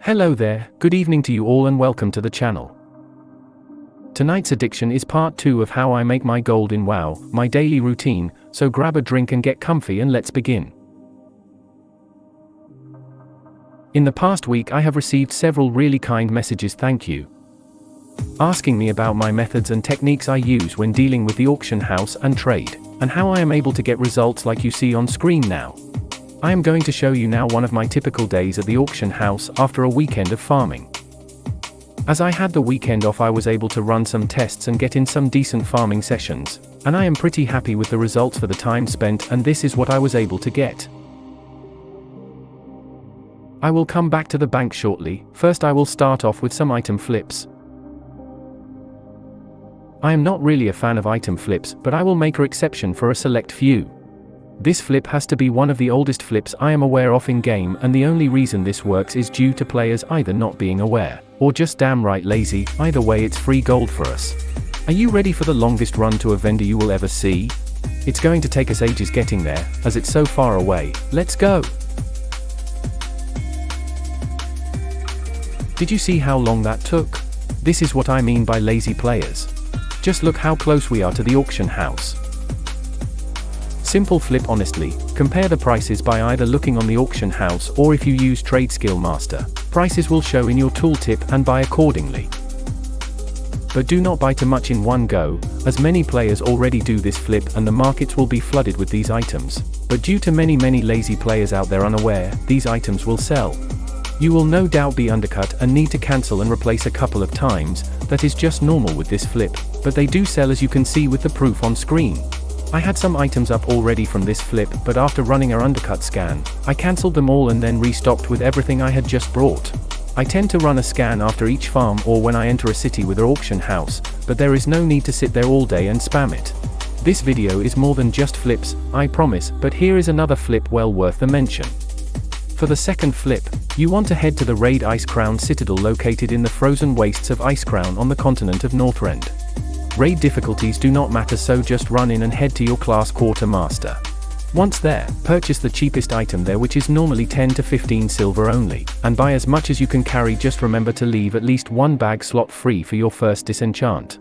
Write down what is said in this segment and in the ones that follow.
Hello there, good evening to you all and welcome to the channel. Tonight's addiction is part 2 of how I make my gold in WoW, my daily routine, so grab a drink and get comfy and let's begin. In the past week I have received several really kind messages, thank you, asking me about my methods and techniques I use when dealing with the auction house and trade, and how I am able to get results like you see on screen now. I am going to show you now one of my typical days at the auction house after a weekend of farming. As I had the weekend off, I was able to run some tests and get in some decent farming sessions, and I am pretty happy with the results for the time spent, and this is what I was able to get. I will come back to the bank shortly. First I will start off with some item flips. I am not really a fan of item flips, but I will make an exception for a select few. This flip has to be one of the oldest flips I am aware of in game, and the only reason this works is due to players either not being aware, or just damn right lazy. Either way it's free gold for us. Are you ready for the longest run to a vendor you will ever see? It's going to take us ages getting there, as it's so far away. Let's go! Did you see how long that took? This is what I mean by lazy players. Just look how close we are to the auction house. Simple flip. Honestly, compare the prices by either looking on the auction house or if you use Trade Skill Master. Prices will show in your tooltip and buy accordingly. But do not buy too much in one go, as many players already do this flip and the markets will be flooded with these items. But due to many lazy players out there unaware, these items will sell. You will no doubt be undercut and need to cancel and replace a couple of times. That is just normal with this flip, but they do sell, as you can see with the proof on screen. I had some items up already from this flip, but after running our undercut scan, I cancelled them all and then restocked with everything I had just brought. I tend to run a scan after each farm or when I enter a city with an auction house, but there is no need to sit there all day and spam it. This video is more than just flips, I promise, but here is another flip well worth the mention. For the second flip, you want to head to the Raid Icecrown Citadel located in the frozen wastes of Icecrown on the continent of Northrend. Raid difficulties do not matter, so just run in and head to your class quartermaster. Once there, purchase the cheapest item there, which is normally 10 to 15 silver only, and buy as much as you can carry. Just remember to leave at least one bag slot free for your first disenchant.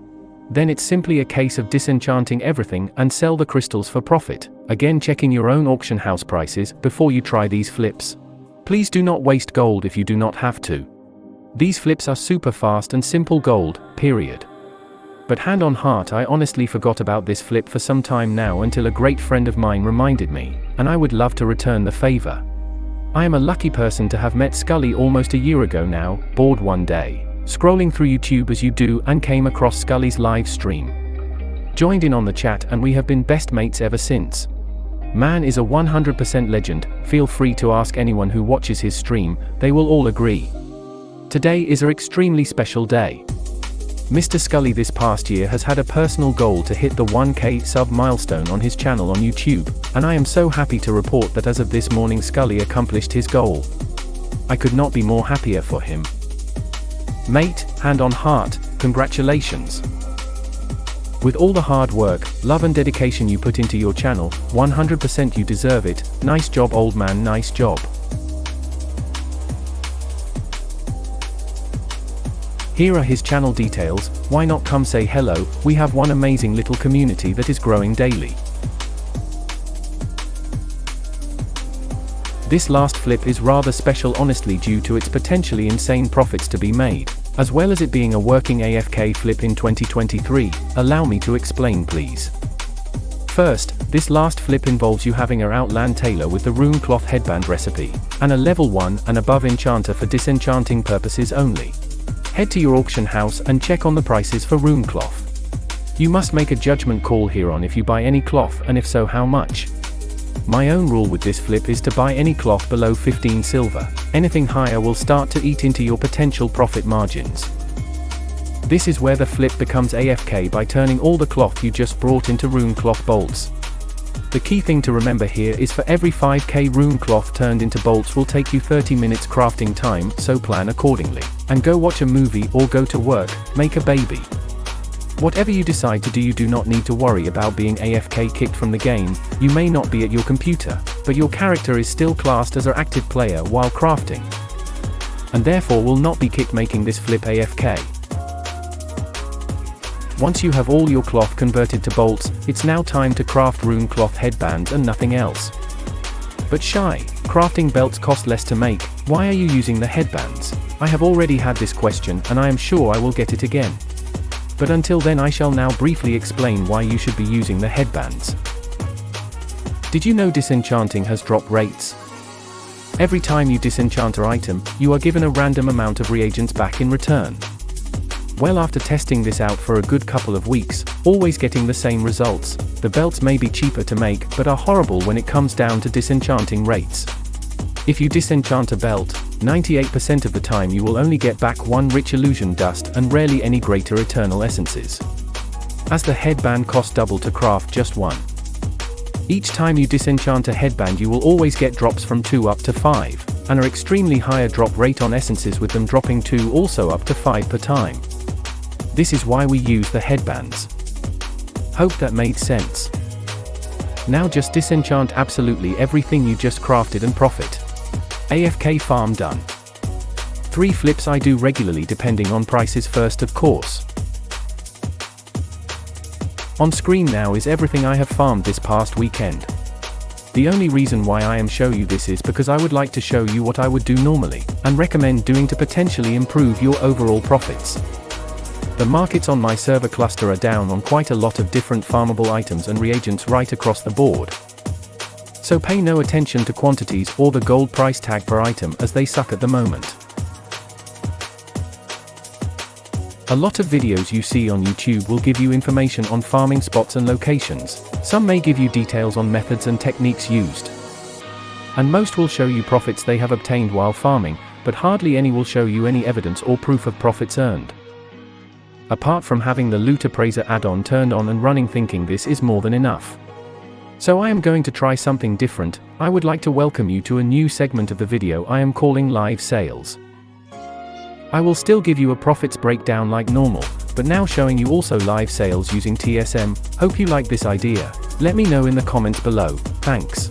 Then it's simply a case of disenchanting everything and sell the crystals for profit, again checking your own auction house prices before you try these flips. Please do not waste gold if you do not have to. These flips are super fast and simple gold, period. But hand on heart, I honestly forgot about this flip for some time now until a great friend of mine reminded me, and I would love to return the favor. I am a lucky person to have met Skullie almost a year ago now, bored one day, scrolling through YouTube as you do, and came across Skullie's live stream. Joined in on the chat and we have been best mates ever since. Man is a 100% legend. Feel free to ask anyone who watches his stream, they will all agree. Today is an extremely special day. Mr. Skullie this past year has had a personal goal to hit the 1k sub milestone on his channel on YouTube, and I am so happy to report that as of this morning Skullie accomplished his goal. I could not be more happier for him. Mate, hand on heart, congratulations. With all the hard work, love and dedication you put into your channel, 100% you deserve it. Nice job, old man, nice job. Here are his channel details. Why not come say hello? We have one amazing little community that is growing daily. This last flip is rather special, honestly, due to its potentially insane profits to be made, as well as it being a working AFK flip in 2023. Allow me to explain, please. First, this last flip involves you having an Outland Tailor with the Rune Cloth headband recipe, and a level 1 and above enchanter for disenchanting purposes only. Head to your auction house and check on the prices for rune cloth. You must make a judgment call here on if you buy any cloth, and if so, how much. My own rule with this flip is to buy any cloth below 15 silver. Anything higher will start to eat into your potential profit margins. This is where the flip becomes AFK, by turning all the cloth you just brought into rune cloth bolts. The key thing to remember here is for every 5k rune cloth turned into bolts will take you 30 minutes crafting time, so plan accordingly. And go watch a movie or go to work, make a baby. Whatever you decide to do, you do not need to worry about being AFK kicked from the game. You may not be at your computer, but your character is still classed as an active player while crafting. and therefore will not be kicked making this flip AFK. Once you have all your cloth converted to bolts, it's now time to craft rune cloth headbands and nothing else. But shy, crafting belts cost less to make, why are you using the headbands? I have already had this question and I am sure I will get it again. But until then I shall now briefly explain why you should be using the headbands. Did you know disenchanting has drop rates? Every time you disenchant an item, you are given a random amount of reagents back in return. Well, after testing this out for a good couple of weeks, always getting the same results, the belts may be cheaper to make but are horrible when it comes down to disenchanting rates. If you disenchant a belt, 98% of the time you will only get back one rich illusion dust and rarely any greater eternal essences. As the headband costs double to craft just one. Each time you disenchant a headband you will always get drops from 2 up to 5, and are extremely higher drop rate on essences with them dropping 2 also up to 5 per time. This is why we use the headbands. Hope that made sense. Now just disenchant absolutely everything you just crafted and profit. AFK farm done. 3 flips I do regularly depending on prices first of course. On screen now is everything I have farmed this past weekend. The only reason why I am show you this is because I would like to show you what I would do normally, and recommend doing to potentially improve your overall profits. The markets on my server cluster are down on quite a lot of different farmable items and reagents right across the board. So pay no attention to quantities or the gold price tag per item as they suck at the moment. A lot of videos you see on YouTube will give you information on farming spots and locations. Some may give you details on methods and techniques used. And most will show you profits they have obtained while farming, but hardly any will show you any evidence or proof of profits earned. Apart from having the Loot Appraiser add-on turned on and running, thinking this is more than enough. So I am going to try something different. I would like to welcome you to a new segment of the video I am calling Live Sales. I will still give you a profits breakdown like normal, but now showing you also live sales using TSM. Hope you like this idea. Let me know in the comments below. Thanks.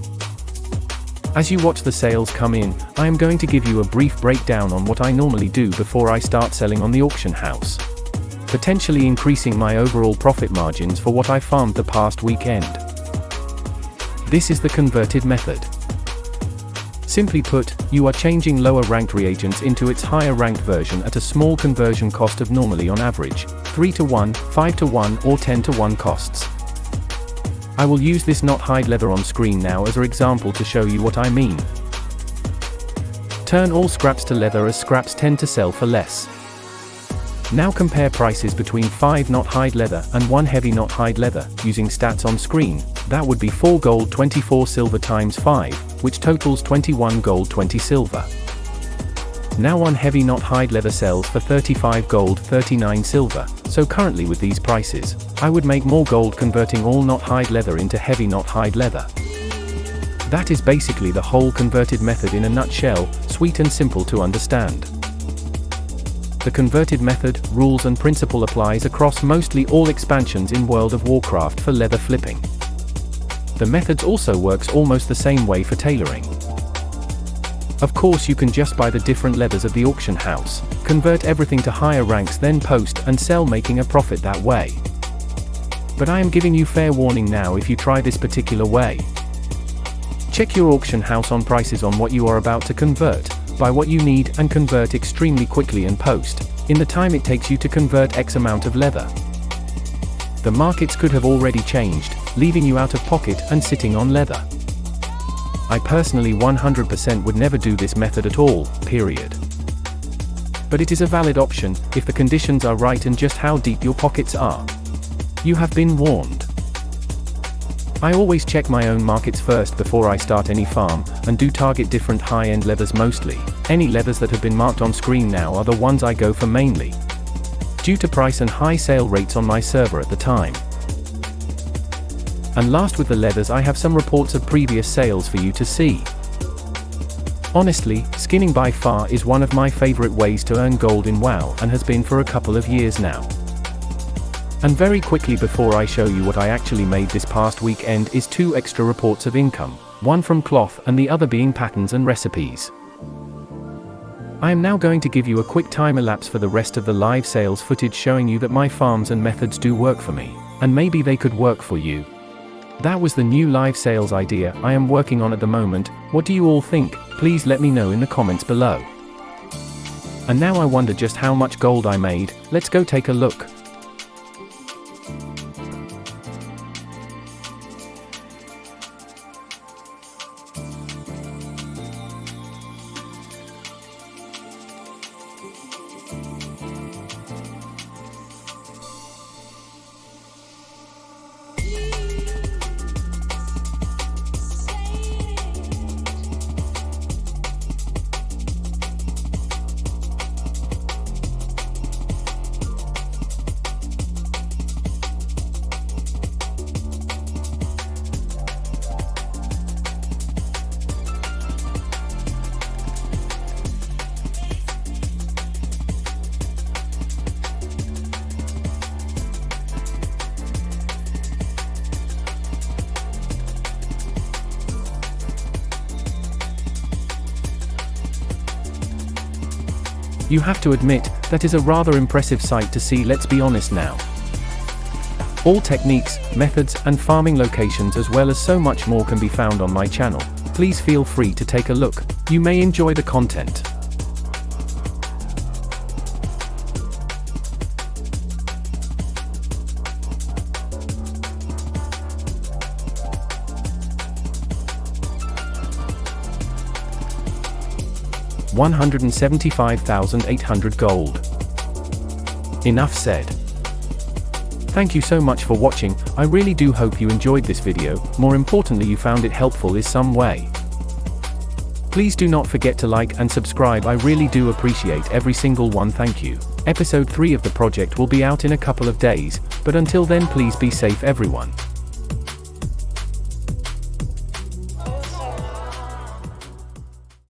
As you watch the sales come in, I am going to give you a brief breakdown on what I normally do before I start selling on the auction house, potentially increasing my overall profit margins for what I farmed the past weekend. This is the converted method. Simply put, you are changing lower ranked reagents into its higher ranked version at a small conversion cost of normally on average 3 to 1, 5 to 1 or 10 to 1 costs. I will use this not hide leather on screen now as an example to show you what I mean. Turn all scraps to leather as scraps tend to sell for less. Now compare prices between 5 not hide leather and 1 heavy not hide leather, using stats on screen. That would be 4 gold 24 silver times 5, which totals 21 gold 20 silver. Now 1 heavy not hide leather sells for 35 gold 39 silver, so currently with these prices, I would make more gold converting all not hide leather into heavy not hide leather. That is basically the whole converted method in a nutshell, sweet and simple to understand. The converted method, rules and principle applies across mostly all expansions in World of Warcraft for leather flipping. The methods also works almost the same way for tailoring. Of course you can just buy the different leathers at the auction house, convert everything to higher ranks then post and sell making a profit that way. But I am giving you fair warning now if you try this particular way. Check your auction house on prices on what you are about to convert, buy what you need and convert extremely quickly and post, in the time it takes you to convert X amount of leather. The markets could have already changed, leaving you out of pocket and sitting on leather. I personally 100% would never do this method at all, period. But it is a valid option, if the conditions are right and just how deep your pockets are. You have been warned. I always check my own markets first before I start any farm, and do target different high-end leathers mostly. Any leathers that have been marked on screen now are the ones I go for mainly, due to price and high sale rates on my server at the time. And last with the leathers, I have some reports of previous sales for you to see. Honestly, skinning by far is one of my favorite ways to earn gold in WoW and has been for a couple of years now. And very quickly before I show you what I actually made this past weekend is 2 extra reports of income, one from cloth and the other being patterns and recipes. I am now going to give you a quick time elapse for the rest of the live sales footage showing you that my farms and methods do work for me, and maybe they could work for you. That was the new live sales idea I am working on at the moment. What do you all think? Please let me know in the comments below. And now I wonder just how much gold I made. Let's go take a look. You have to admit, that is a rather impressive sight to see. Let's be honest now. All techniques, methods, and farming locations as well as so much more can be found on my channel. Please feel free to take a look. You may enjoy the content. $175,800 gold. Enough said. Thank you so much for watching. I really do hope you enjoyed this video. More importantly, you found it helpful in some way. Please do not forget to like and subscribe. I really do appreciate every single one. Thank you. Episode 3 of the project will be out in a couple of days, but until then, please be safe everyone.